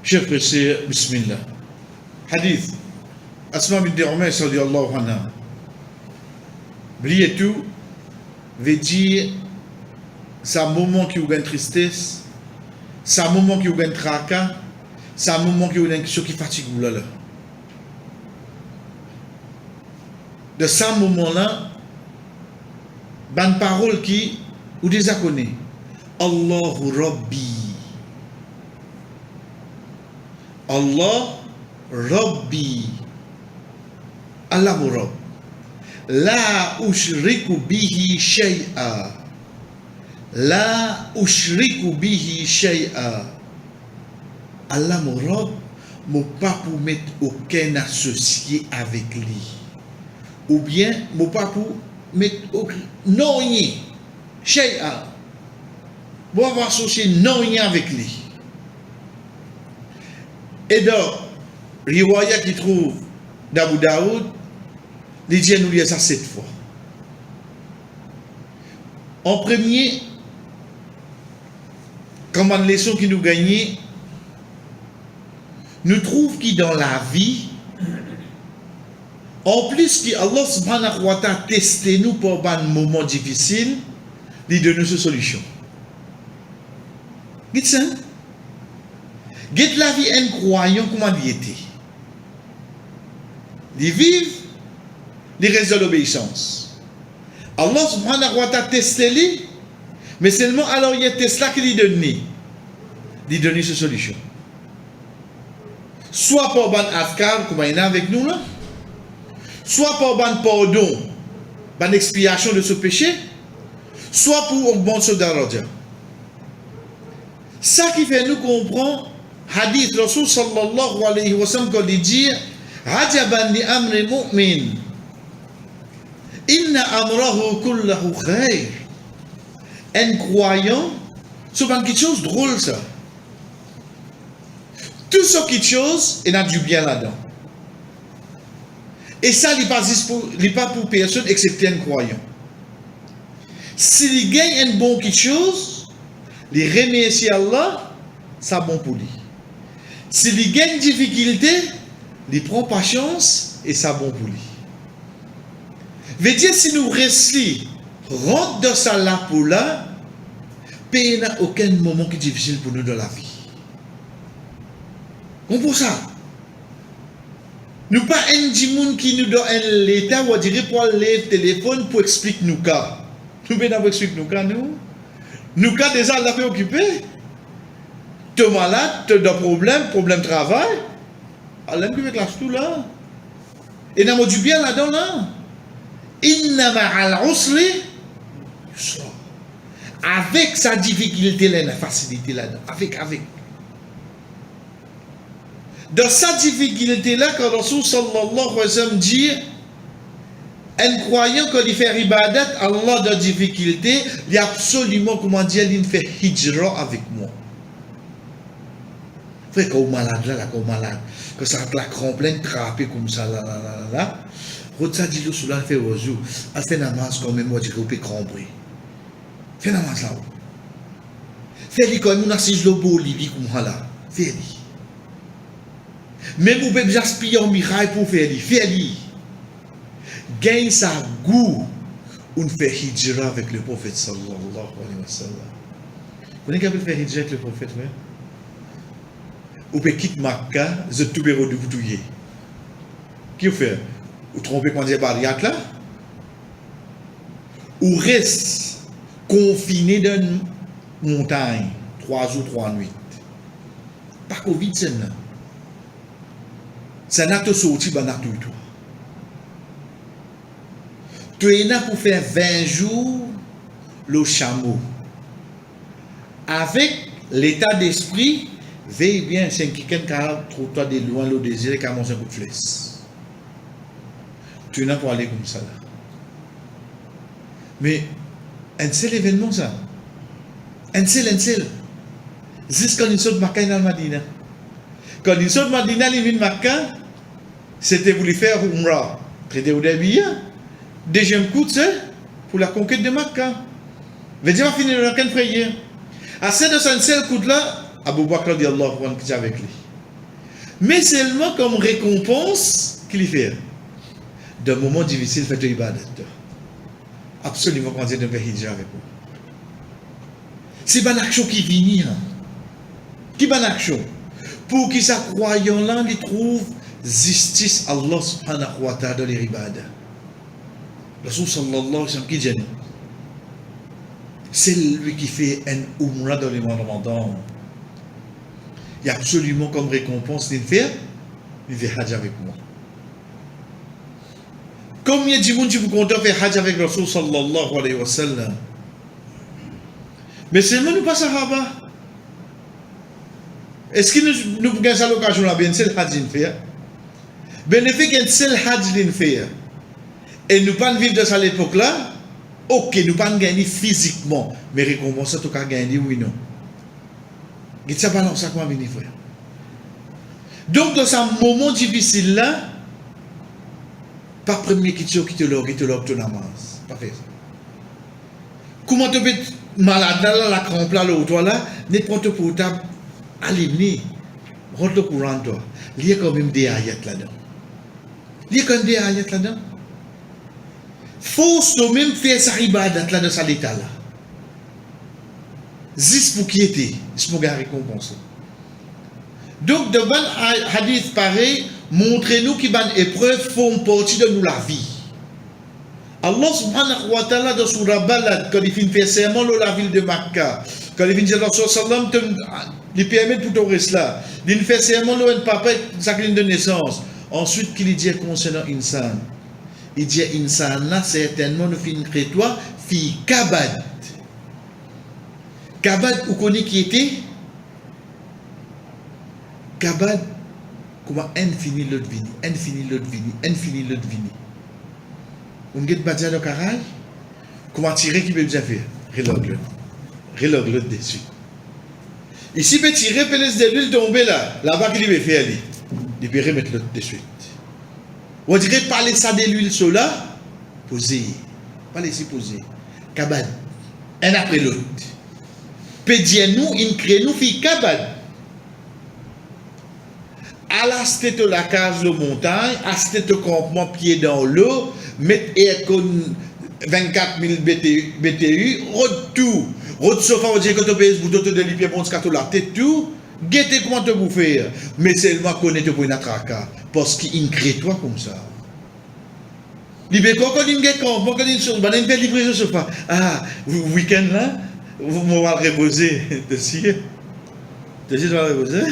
Chers frères, bismillah. Hadith. Asma bint Umays radiyallahu anha. Bliez tout, veut dire, c'est un moment qui vous gagne tristesse, c'est un moment qui vous gagne tracas, c'est un moment qui vous gagne quelque chose qui fatigue vous là. De ce moment-là, une parole qui, vous déjà connaissez. Allahu Rabbi. Allah Rabbi. Allah Rabb. La ushriku bihi shay'a. La ushriku bihi shay'a. Allah mon Rabb, mon pas pour mettre aucun associé avec lui. Ou bien, mon pas pour mettre non rien. Shay'a. Pour avoir associé non rien avec lui. Et donc, Riwaya qui trouve d'Abu Daoud, il dit nous lire ça 7 fois. En premier, comme une leçon qui nous gagne, nous trouvons que dans la vie, en plus que Allah subhanahu wa ta'ala testé nous pour un moment difficile, il donne une solution. Dites ça. Dites la vie un croyant comment il était. Il vivent, il reste de l'obéissance. Allah subhanahu wa ta'ala testé lui, mais seulement alors il y a Tesla qui lui donne. Il donne cette solution. Soit pour ban afkar, comme il y a avec nous là, soit pour ban pardon, ban expiation de ce péché, soit pour augmenter ce daraja. Ça qui fait nous comprendre, hadith Rasul sallallahu alayhi wa sallam, quand il dit Ajaban li amri mu'min, inna amrahu kullahu khair. Un croyant, c'est pas quelque chose de drôle ça. Tout ce quelque chose, il y a du bien là-dedans. Et ça, il n'est pas pour personne excepté un croyant. S'il gagne un bon quelque chose, il remercie Allah, c'est bon pour lui. S'il gagne une difficulté, il prend patience et c'est bon pour lui. Veut dire, si nous restons, rentre dans ça là pour là, il n'y a aucun moment qui est difficile pour nous dans la vie. On pour ça. Nous pas un monde qui nous donne l'état ou dire pour le téléphone pour expliquer nous cas. Nous bien pour expliquer nous cas nous cas déjà la fait occuper. Tu es malade, tu as des problème travail. Alors que avec la tout là. Et nous avons du bien là-dedans là. Inna ma'al usri yusra. Avec sa difficulté là, la facilité là-dedans. Avec. Dans sa difficulté-là, quand Rasul sallallahu alayhi wa sallam dit, un croyant quand il fait ibadat, Allah dans la difficulté, il y a absolument, comment dire, il fait hijra avec moi. Frère, quand on est malade, quand on est malade, quand ça a la crampe, trapé comme ça, là. Quand ça dit, il fait au jour, il fait namaz quand même, moi, je peux cramper. Fais namaz là. Fais-le quand même, on assise le beau lit, comme ça là. Fais-le. Même vous pouvez aspirer en miracle pour faire lui. Fais-le. Gagne sa goût. On fait hijra avec le prophète sallallahu alayhi wa sallam. Vous n'avez qu'à faire hijra avec le prophète, oui? Vous pouvez quitter Makkah, vous êtes tout béro de vous touiller. Qui vous fait? Vous trompez quand vous êtes barrière là? Ou reste confiné dans une montagne, 3 jours, 3 nuits. Pas Covid, c'est là. Ça n'a pas sorti, ça n'a pas tout. Tu es là pour faire 20 jours le chameau. Avec l'état d'esprit, veille bien, c'est quelqu'un qui a trop de loin le désir et qui a mangé un coup de flèche. Tu es là pour aller comme ça. Là. Mais, un seul événement, ça. Un seul. Jusqu'à une sorte de Makkah dans le Madina. Quand une sorte de Madina, il vient de Makkah, c'était pour lui faire Umrah. Traité au début, deuxième coup, c'est pour la conquête de Makkah. Veut dire, on va finir dans la prière. À cette de ce seul coup-là, Abu Bakr dit Allah qui est avec lui. Mais seulement comme récompense qu'il fait. Dans un moment difficile, faites ibadat. Absolument, quand on dit de faire hijab avec vous. C'est pas l'action qui vient. Qui est l'action? Pour qu'ils sa croyant là, ils trouvent justice Allah subhanahu wa ta'ala dans les ibadah. Rasul sallallahu alayhi wa sallam qui dit, c'est lui qui fait un umrah dans les mois de Ramadan. Il y a absolument comme récompense de faire, il fait hajj avec moi. Combien de monde tu peux compter faire hajj avec Rasul sallallahu alayhi wa sallam? Mais seulement nous pas sahaba. Est-ce que nous pouvons faire l'occasion là, bien c'est le hajj de faire? Ben le fait qu'un seul hajj de faire, et nous pas vivre dans cette époque là, ok, nous pas gagner physiquement, mais récompense en tout cas gagner, oui non. Et ça balance à quoi venir frère. Donc dans ce moment difficile là, pas premier qui te log ton namaz. Pas fait ça. Comment tu peux être malade là, la crampe là, le toi là, ne prends ton portable, allumez, rentre le courant toi. Il y a quand même des ayats là-dedans. Il y a quand même des ayats là-dedans. Faut même faire sa ibadat là dans sa l'état là. Juste pour qui était, c'est pour gagner récompense. Donc, devant un hadith pareil, montrez-nous qu'il y a une épreuve font partie de nous la vie. Allah subhanahu wa ta'ala dans Surah Balad, quand il fait serment la ville de Makkah, quand il dit Allah sallam, il permet pour tout reste là, il fait serment le papa, sa ligne de naissance. Ensuite, qu'il dit concernant Insan. Il dit Insan là, certainement, nous finirons toi, fi kabad. Kabad, vous connaissez qui était? Kabad, comment infini l'autre vini, infini l'autre vini, infini l'autre vini. On get badja le caral, comment tirer qui peut bien faire? Relog l'autre dessus. Ici, peut tirer, peut laisser de l'huile tomber là, là-bas qu'il peut faire, il peut remettre l'autre de suite. On dirait parler ça de l'huile sur là, poser, parler ici poser. Kabad, un après l'autre. Pédiez-nous, il crée nous, fi kabad. À la tête de la case de montagne, à la tête de campement pied dans l'eau, mettre aircon 24 000 BTU, retour. Retour sofa, on dit que tu peux vous donner de l'hyper bon scato la tête tout, guettez comment te vous faire. Mais seulement connaître pour une attraca, parce qu'il crée toi comme ça. L'hyper quand il y a un campement, quand il y a une chose, il y a une livraison sofa. Ah, week-end là, vous m'avez reposé dessus. Dessus, tu vas reposer.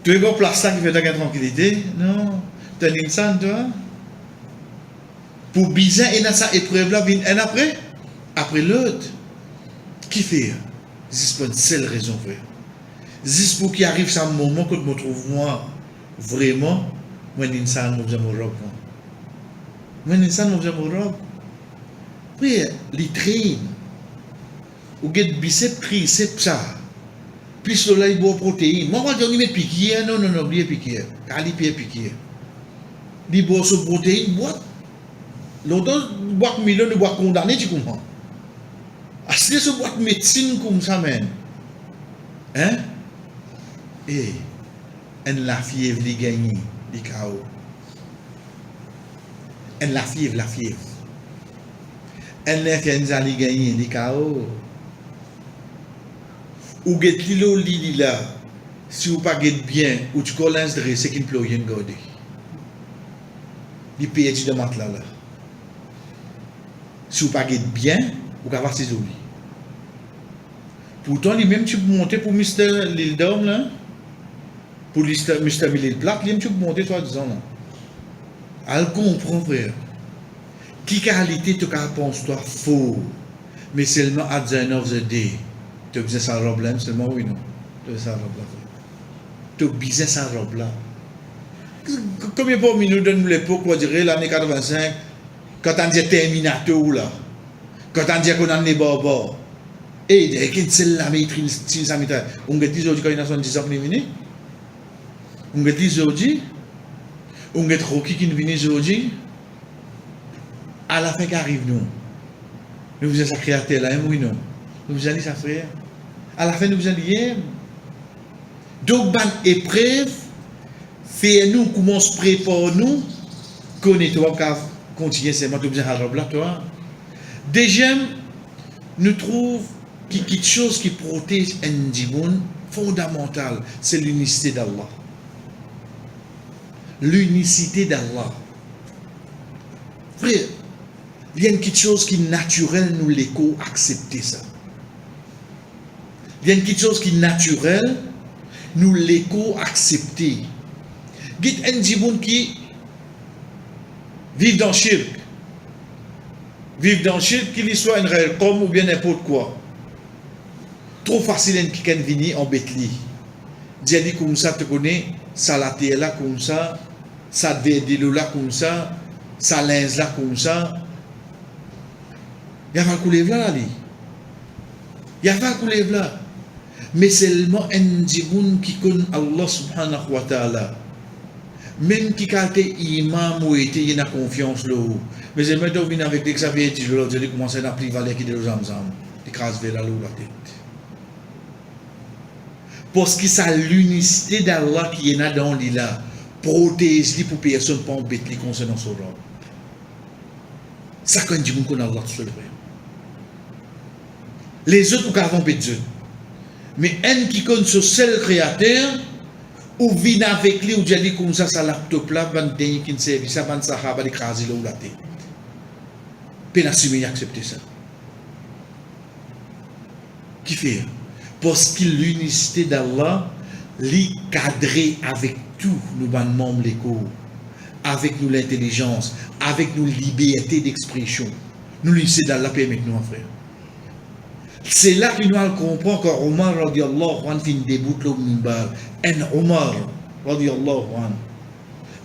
Tu es en place qui fait de la tranquillité? Non. Tu es un insan, toi? Pour bizarre, et dans sa épreuve là, vient un après l'autre. Qui fait? C'est pas une seule raison, frère. Juste pour qu'il arrive un moment que je me trouve, moi, vraiment, moi, un insan, je me robe. Moi, un insan, je me robe. Frère, les trains, ou get biceps, triceps, ça. Plus là, il boit protéines. Moi, je vais mettre piquer. Non, oubliez piquer. Car il piquer. Il boit sur protéines, boîte. Longtemps, boîte million de boîte condamné, tu comprends? Ah, c'est ce boîte médecine comme ça, même. Hein? Et, la fièvre, il gagne, il chaos. La fièvre. L'influenza, il gagne, il chaos. Ou get lilo li là, si vous pas get bien, ou tu colles un stress, c'est qu'il ne peut rien garder. Il peut être de matelas là. Si vous pas get bien, vous pouvez avoir ses oublis. Pourtant, lui-même, tu peux monter pour Mr. Lil Dom là, pour Mr. Lil Black, lui-même, tu peux monter, toi, disant là. Elle comprend, frère. Qui qualité tu penses, toi, faux, mais seulement at the end of the day. Tu as besoin de sa robe là, seulement oui, non. Tu as besoin de sa robe là. Tu as besoin de sa robe là. Combien de minutes dans l'époque, on dirait l'année 85, quand on dit Terminator là, quand on dit qu'on a des barbars, et dès qu'il y a la maîtrise, on dit aujourd'hui quand il y a 70 ans qui viennent, on dit aujourd'hui, on dit Rocky qui vient aujourd'hui, à la fin qui arrive nous. Nous faisons sa créateur là, oui, non. Nous vous allez ça frère. À la fin, nous vous allez. Donc, ban épreuve, fait nous commence préparer nous, connaît-toi, car continuer seulement tout bien à toi. Déjà, nous trouvons quelque chose qui protège un dimanche fondamental, c'est l'unicité d'Allah. L'unicité d'Allah. Frère, il y a quelque chose qui est naturel, nous l'écho, accepter ça. Il y a quelque chose qui est naturel, nous l'écho, accepter. Il y a un gens qui vivent dans le shirk. Vivent dans le shirk, qu'il soit un réel comme ou bien n'importe quoi. Trop facile qui can venir en Bethli. Dit comme ça, tu connais, ça la terre là comme ça, ça devait là comme ça, ça linge là comme ça. Il y a pas couler là, il y a pas couler là. Mais seulement un djiboun qui connaît Allah subhanahu wa ta'ala. Même qui a été imam ou été, il a confiance là. Mais j'aimerais venir avec des Xavier et je leur dis commencer à appeler Valère qui est aux Zamzam. Il crase vers là la tête. Parce que c'est l'unicité d'Allah qui est là dans l'île, protège-les pour personne pas embêter les concernant son rôle. Ça quand dit qu'on a Allah tout seul. Les autres, nous avons Dieu. Mais un qui connaît ce seul créateur, ou vient avec lui, ou dit comme ça, ça laptop là, van dernier qui ne servent, ça van sahaba d'écraser là ou la tête. Peine assumer accepter ça. Qui fait? Parce que l'unicité d'Allah, l'est cadrée avec tout nous membres l'écho, avec nous l'intelligence, avec nous liberté d'expression. Nous l'unicité d'Allah permet nous, frère. C'est là que nous comprenons que Omar radiallahu anhu fin début le mimbar. Un Omar radiallahu anhu.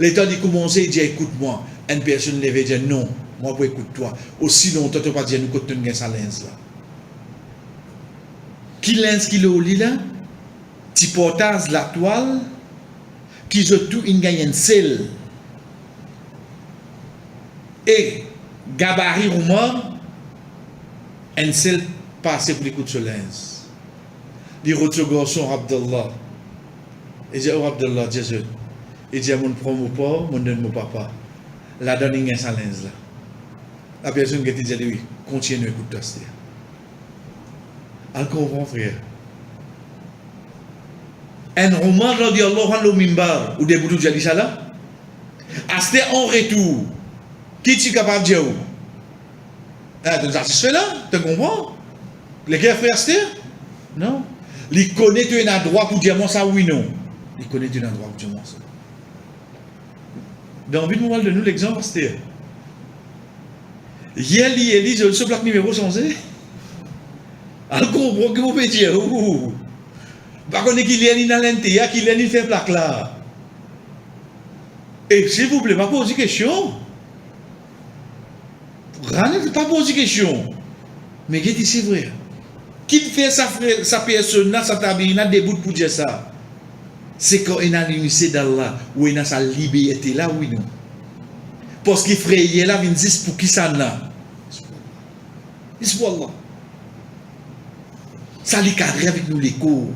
L'État dit commencer, il dit écoute-moi. Une personne lève et dit non, moi pour écoute-toi. Aussi longtemps, tu ne vas pas dire nous côté de sa lens là. Qui lens qui le lit là? Tu portage la toile, qui se tout in gagne un sel. Et gabarit Omar, un sel passé pour les coups de ce lens. Il retrouve garçon Abdallah. Il dit, oh Abdallah, Jésus. Il dit, mon prend mon père, mon donne mon papa. La donne il y a sa lens là. La personne qui dit, oui, continue à écouter ça. Encore bon frère. Un roman radiallahu anhu mimbar, ou des bouts de dit ça là. C'était en retour. Qui est capable de dire? Ah, tu es satisfait là? Tu comprends? Les gars frères Esther? Non. Il connaît tu es un droit pour dire moi ça oui non. Il connaît tu es un droit pour dire moi ça. Dans le but de nous l'exemple Esther. Hier il dit je plaque numéro changé. Alors comprend que vous pouvez dire par contre qu'il y a une lentia qu'il y a une fait plaque là. Et s'il vous plaît, pas poser question. Rien pas poser question. Mais qu'est-ce que c'est vrai? Qui fait sa personne, sa tabine, des bouts pour dire ça? C'est quand il a l'unicité d'Allah, où il a sa liberté là, oui, non. Parce qu'il fraye là, il dit pour qui ça n'a. C'est pour Allah. Ça lui cadre avec nous les cours.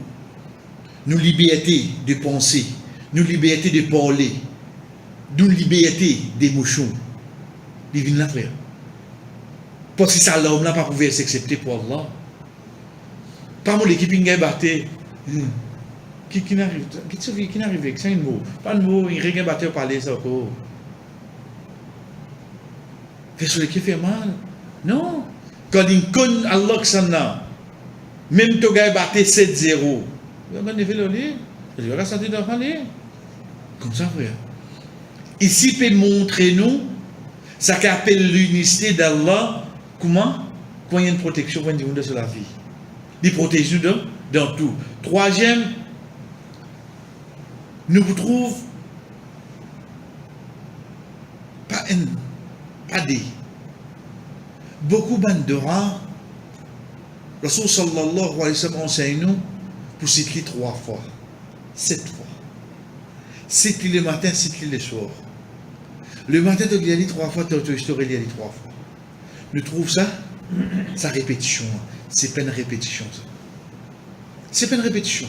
Nous liberté de penser, nous liberté de parler, nous liberté d'émotion. Il vient là, frère. Parce que ça, l'homme n'a pas pu s'accepter pour Allah. Pas mon équipe qui batté. Qui n'arrive avec ça, un mot. Pas de mot, il rien batté pour parler ça encore. Qu'est-ce que fait mal? Non. Quand il connaît Allah que ça n'a, même ton gars batté 7-0. Il va faire le lit. Il va sortir dans le lit. Comme ça, frère. Ici, peut montrer nous, ça qu'appelle l'unicité d'Allah. Comment? Quand il y a une protection, quand il y a sur la vie. Il protège nous dans tout. Troisième, nous trouvons pas des. Beaucoup de rangs. Rasul sallallahu alayhi wa sallam enseigne nous pour citer 3 fois. 7 fois. Cite le matin, cite le soir. Le matin, tu lis 3 fois, tu lis 3 fois. Nous trouvons ça, sa répétition. C'est pas une répétition. Ça. C'est pas une répétition.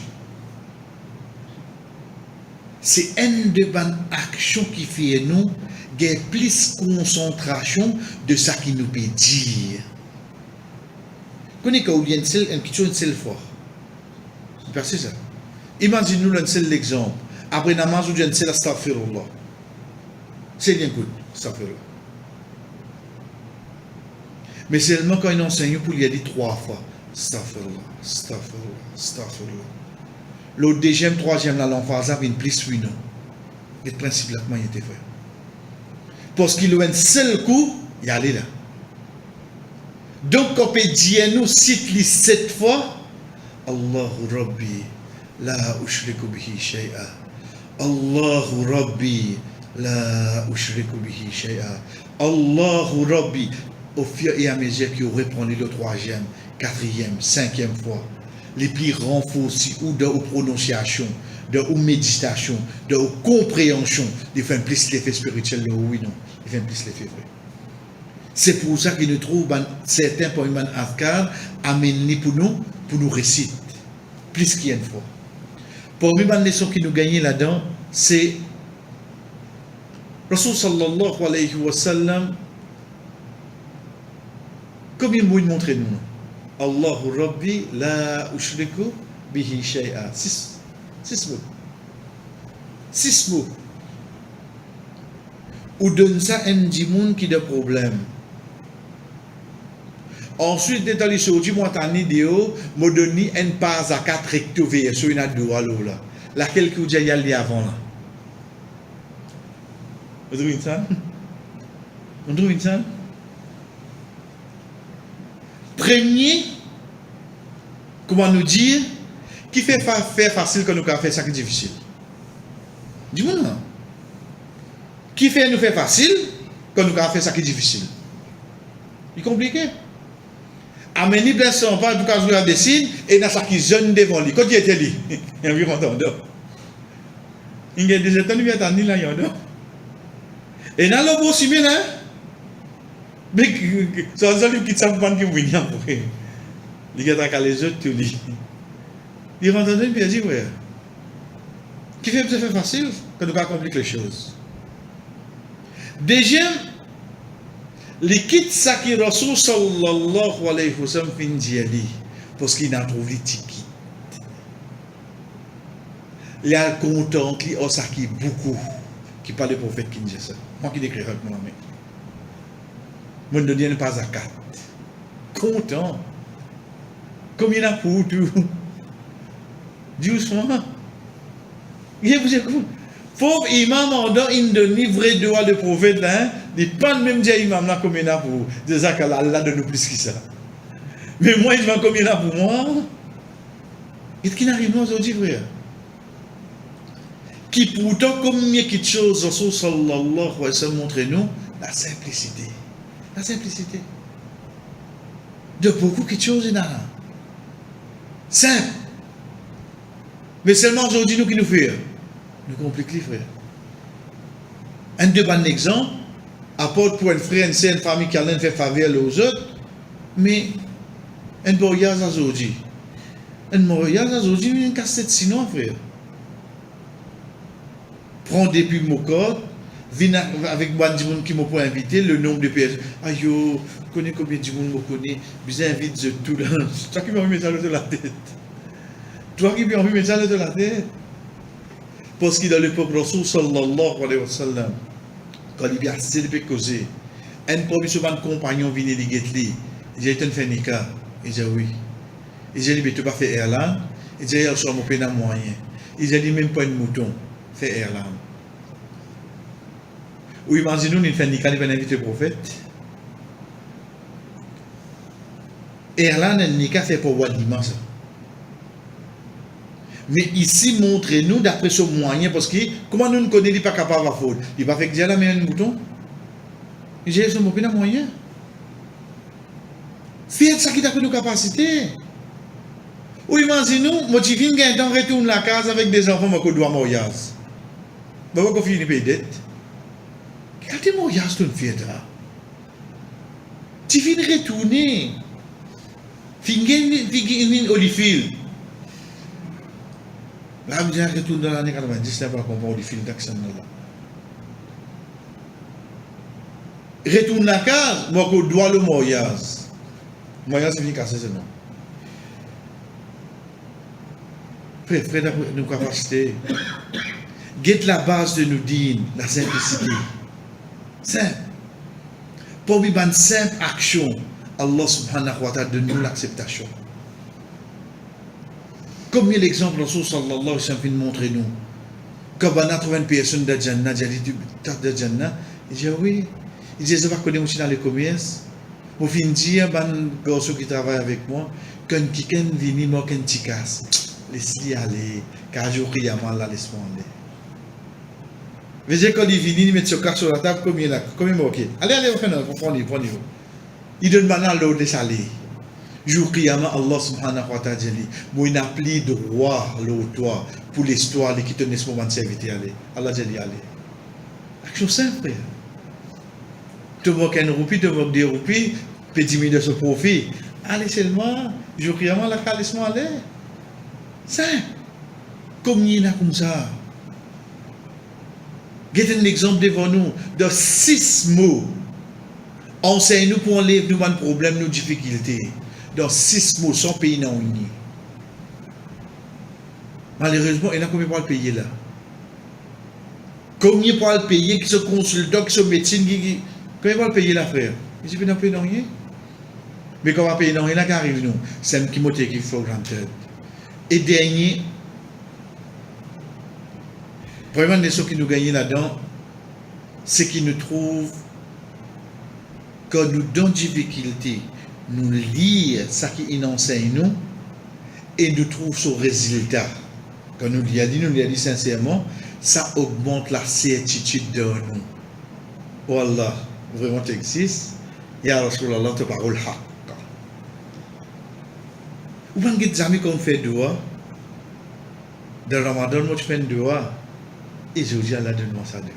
c'est une de bonnes actions qui fait nous gagner plus concentration de ce qui nous peut dire. Connais quand il y a une question une seule fois. C'est ça. Imaginez-nous un seul exemple. Après namaz, il y a une seule astaghfirullah. C'est bien good, astaghfirullah. Mais seulement quand il enseigne pour lui a dit 3 fois. Astaghfirullah, astaghfirullah, astaghfirullah. Le deuxième, troisième, là, l'emphase a une plus oui, non. Et le principe là, comment il était fait. Parce qu'il a un seul coup, il allait là. Donc, quand on peut dire, nous cite 7 fois, Allahu Rabbi, la ushriku bihi shay'a. Allahu Rabbi, la ushriku bihi shay'a. Allahu Rabbi. Au fur et à mesure qu'il reprend le 3e, 4e, 5e fois, les plus renforcés ou de prononciation, de méditation, de compréhension, ils font plus l'effet spirituel, oui, non, ils font plus l'effet vrai. C'est pour ça qu'il nous trouve certains pour une afkar amenés pour nous réciter, plus qu'il y a une fois. Pour une leçon qui nous gagne là-dedans, c'est Rasul sallallahu alayhi wa sallam. Comme il montre nous, Allahu Rabbi la ushriku bihi shay'a. 6 mots. 6 mots. Ou donne ça à un monde qui a des problèmes. Ensuite, dans les choses, moi, t'as une idéo, me donne une passe à 4 recto sur une doua là. Laquelle que vous avez allé avant là. Vous trouvez ça? Vous trouvez ça? Premier, comment nous dire, qui fait faire facile quand nous faire ça qui est difficile. Dis-moi non. Qui fait nous faire facile quand nous faire ça qui est difficile. C'est compliqué. Amener bien son pas du cas où il dessine et dans ça qui jeune devant lui. Quand il était lui, il y a environ temps d'or. Il y a des états, il y a des là, il y a et dans le beau ciment, hein? Mais ça veut dire qu'il s'en prend qui vient après. Il y a les autres, tu lis. Il rentre dans une pièce, il dit, ouais. Qui fait ça fait facile quand on complique les choses. Deuxième, les kits ça qui Rasul sallallahu alayhi wa sallam fin d'y parce qu'il n'a trouvé les tickets. Il a content qu'il a ça qui beaucoup qui parle de prophète qui dit ça. Moi qui décris avec mon ami. Mon donné n'est pas à 4. Content. Combien il a pour tout? Doucement. Il vous écoute. Pauvre imam en dans une vrai droit de prophète là, il pas même dire imam là combien il a pour des ça Allah de nous plus que ça. Mais moi il va combien il a pour moi? Et qui n'arrive pas aujourd'hui frère. Qui pourtant combien de choses Rasul sallallahu alayhi wa sallam montre nous la simplicité. La simplicité. De beaucoup de choses il y a. Simple. Mais seulement aujourd'hui nous qui nous faisons. Nous compliquons les frères. Un de bon exemple, apporte pour un frère, une famille qui a fait faveur aux autres, mais un voyage à aujourd'hui. Un voyage à aujourd'hui, il y a une cassette sinon, frère. Prends depuis mon code, viens avec moi du monde qui m'a pas invité, le nombre de personnes. Aïe, je connais combien de monde me connaît, je invite tout là. Toi qui m'as envie de mettre ça de la tête. Toi qui m'as envie de mettre ça de la tête. Parce qu'il a le peuple Rasul sallallahu alayhi wa sallam, quand il a assez de causer, un provisionnement de compagnon vient de Guetli, il dit, tu fais Nika? Il dit, oui. Il dit, mais tu n'as pas fait Airline? Il dit, il y a un peu de moyen. Il dit, même pas une mouton, fait Airline. Ou imaginez-nous, il fait Nika, il va inviter le prophète. Airline et Nika fait pour Wadima ça. Mais ici, montrez-nous d'après ce moyen, parce que comment nous ne connaissons pas capable de faire? Il va faire que la meilleure bouton. J'ai ce mot moyen. Faites ça qui a nos capacités. Ou imaginez-nous, moi je viens un temps retourne la case avec des enfants, moi je dois mariage. Je vais finir payer dette. Quel est mariage tu fais là? Tu viens retourner. Tu viens Olifield. Là, je me dis, retourne dans l'année 90, là, pour comprendre le fil d'action là. Retourne la case, moi, qu'on doit le mariage. Mariage, c'est fini casser, c'est non. Frère, nous capacités. Get la base de nous dire la simplicité. Simple. Pour une simple action, Allah subhanahu wa ta'ala donne nous l'acceptation. Comme l'exemple, Rasul sallallahu alayhi wa sallam montre nous. Quand on a trouvé une personne de Jannah, il dit de Jannah, il dit oui. Il dit, je vais connaître aussi dans les commerces. Pour finir, dire, un garçon qui travaille avec moi, quand quelqu'un vient, moi, quand tu casses, laisse-le aller. Car je prie à moi, là, laisse-moi aller. Vous voyez, quand il vient, il met son carte sur la table, combien là? Combien ok? Allez, prenez. Il donne maintenant l'eau, laisse aller. Jour Qiyamah, Allah subhanahu wa ta'ala dit, moi, il n'a plus droit, l'autre, pour l'histoire, qui tenait ce moment de serviteur, aller. Allah dit, allez. Action simple, frère. Tu vois qu'un roupie, tu vois 2 roupies, petit million de ce profit. Allez seulement, jour Qiyamah, la laisse-moi aller. Simple. Comme il y en a comme ça. J'ai un exemple devant nous, de 6 mots. Enseigne-nous pour enlever nos problèmes, nos difficultés. Dans 6 mots, sans pays non uni. Malheureusement, il y en a combien pour le payer là? Combien pour le payer qui sont consultants, qui sont médecins, combien pour le payer là, frère? Il dit, non, payer non rien. Mais quand on va payer non rien, là, qui arrive nous? C'est un qui monte qui faut grandir. Et dernier, vraiment, les choses qui nous gagnent là-dedans, c'est qu'ils nous trouvent, quand nous donnons des difficultés, nous lisons ce qu'ils enseignent nous, et nous trouvons son résultat. Quand nous l'avons dit sincèrement, ça augmente la certitude de nous. Oh Allah, vraiment tu existes, Ya Rasulallah, ta parole haq. Ou bien, des amis qu'on fait dehors, dans le Ramadan, moi je fais dehors, et je dis Allah, donne-moi ça dehors.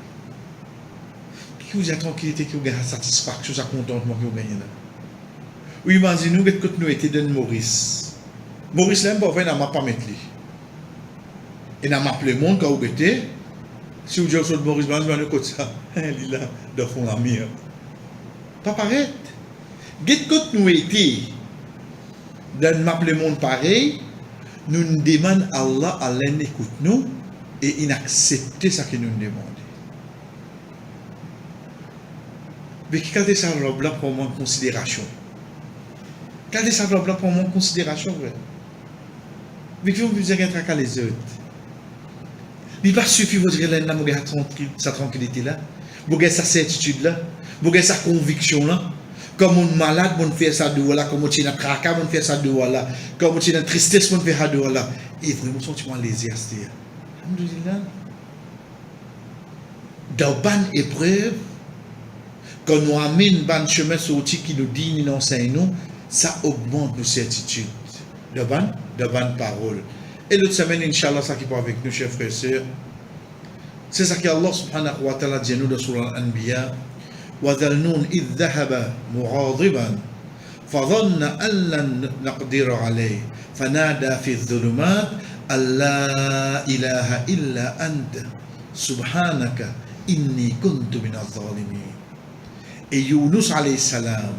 Qui vous a tranquillité, qui vous a satisfaction, ça contentement qui vous gagne là. Oui, imaginez-nous que nous étions dans Maurice. Maurice, là, il n'a pas mettre lui. Il n'a pas appelé le monde quand vous étiez. Si vous dites que Maurice, il va nous côté ça. Il est là, dans le fond de la mer. Pas pareil. Quand nous étions dans le monde pareil, nous nous demandons à Allah, Allah écoute nous et il accepte ce qu'il nous demande. Mais quand ça là pour moi en considération. Quand ça là pour moi en considération, vrai. Mais qui vont vous dire qu'à les autres. Il va suffire vous dire là, vous avez sa tranquillité là, vous avez sa certitude là, vous avez sa conviction là. Comme on est malade, on fait ça de là, comme on est dans le tracas, on fait ça de là, comme on est dans la tristesse, on fait ça de là. Et vraiment, sentiment léger à se dire. Alhamdulillah. Dans une épreuve, quand nous amène un chemin sorti qui nous dit, nous enseigne nous, ça augmente nos certitudes. De bonnes paroles. Et l'autre semaine, Inch'Allah, ça qui part avec nous, chers frères et sœurs, c'est ça qu'Allah subhanahu wa ta'ala dit nous dans Surah Al-Anbiya. وَذَلْنُونَ إِذْ ذَهَبَ مُغَاضِبًا فَظَنَّ أَنْ لَنْ نَقْدِرَ عَلَيْهِ فَنَادَى فِي الظُّلُمَاتِ أَنْ لَا إِلَهَ إِلَّا أَنْتَ سُبْحَانَكَ إِنِّي كُنْتُ مِنَ الظَّالِمِينَ. Et Yunus alayhi salam,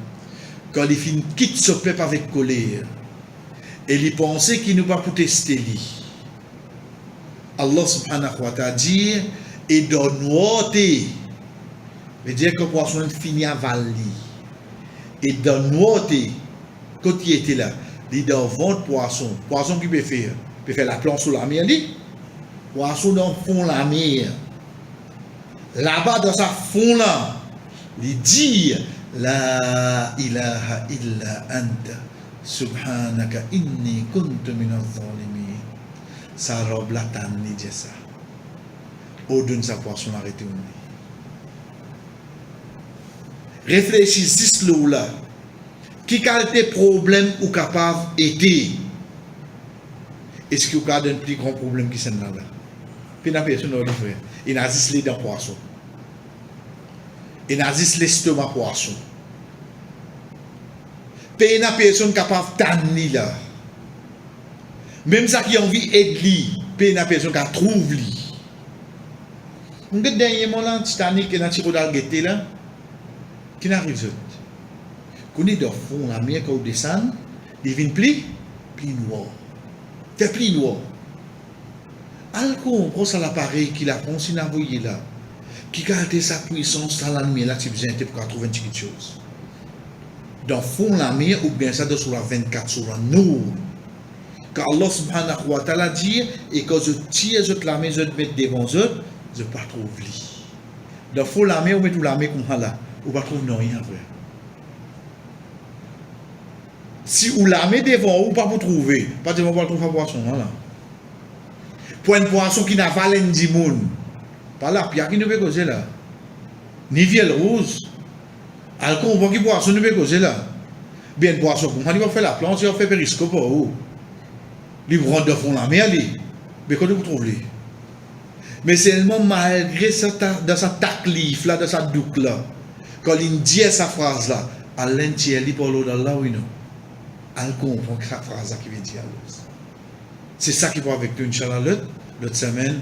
quand il finit quitte ce peuple avec colère, et il pensait qu'il ne va pas tester lui. Allah subhanahu wa ta'ala dit, et donne-moi veut dire que le poisson finit à valer. Et donne-moi quand il était là, il doit vendre poisson. Poisson qui peut faire la planche sous la mer, poisson dans le fond de la mer. Là-bas, dans sa fond là, il dit, La ilaha illa anta. Subhanaka inni kuntu minaz zalimin. Ça robe la tanne dit ça. Au donne sa poisson arrêté ou réfléchissez là. Qui qualité problème ou capable était? Est-ce que vous avez un plus grand problème qui s'en là? Puis la personne a dit, il a dit les dents poisson. Il a dit l'estomac poisson. Puis il y a personne capable de tanner là. Même ça qui a envie d'aider, pe na personne qui trouve li. On get dernièrement là Titanic et na Tirodal gete là qui n'arrive zot. Connaît de fond la mer quand on descend, il vient pli noir. Fait pli noir. Alors on ça l'appareil qui la prend si n'a voyé là qui garde sa puissance dans la mer là tu besoin pour trouver une petite chose. Dans fond la mer ou bien ça de sur la 24 sur la nour. Car Allah subhanahu wa ta'ala dit et quand je tire je la mer je te mets devant eux je pas trouve li. Dans fond la mer ou met tout la mer comme là ou pas trouve non rien vrai. Si vous la mettez devant ou pas pour trouver, pas de pour trouver poisson là. Pour un poisson qui n'a pas l'un du monde. Pas là, puis qui ne peut causer là. Ni vielle rose. Alors qu'on voit qui poisson ne peut causer là. Bien poisson, comment il va faire la planche, il va faire périscope ou. Il prend de fond la mer lui. Mais quand vous trouvez. Mais seulement malgré dans sa taklif là, dans sa douk là, quand il dit sa phrase là, à l'entier il parle d'Allah oui non. Elle comprend la phrase qui vient dire. C'est ça qui va avec nous, Inch'Allah, l'autre semaine.